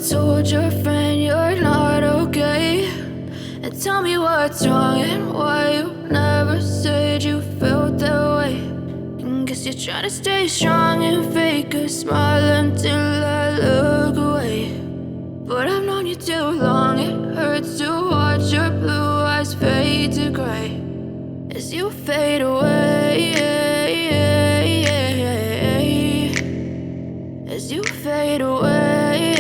told your friend you're not okay, and tell me what's wrong and why you never said you felt that way. And guess you're trying to stay strong and fake a smile until I look away. But I've known you too long, it hurts to watch your blue eyes fade to gray as you fade away, as you fade away.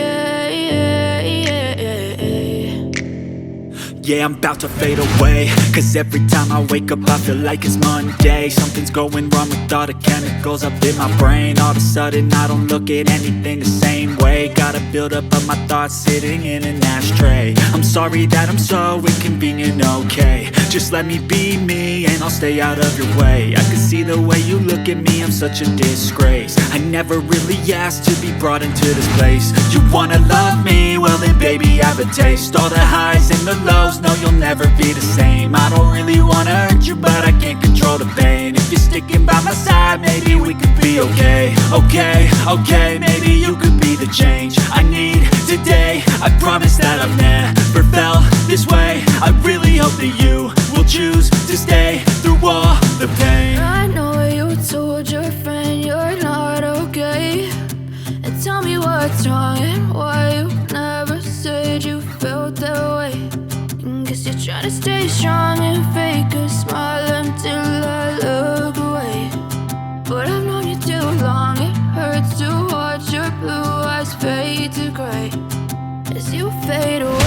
Yeah, I'm about to fade away, cause every time I wake up I feel like it's Monday. Something's going wrong with all the chemicals up in my brain. All of a sudden I don't look at anything the same way. Gotta build up of my thoughts sitting in an ashtray. I'm sorry that I'm so inconvenient, okay. Just let me be me and I'll stay out of your way. I can see the way you look at me, I'm such a disgrace. I never really asked to be brought into this place. You wanna love me? Well then baby I have a taste. All the highs and the lows, no you'll never be the same. I don't really wanna hurt you but I can't control the pain. If you're sticking by my side maybe we could be okay. Okay, maybe you could be the change I need today. I promise that I've never felt this way. I really hope that you will choose to stay through all the pain. I know you told your friend you're not okay, and tell me what's wrong and why you never said you felt that way. And guess you're trying to stay strong and fake a smile until I look away. But I've known you too long, it hurts to watch your blue eyes fade to gray as you fade away.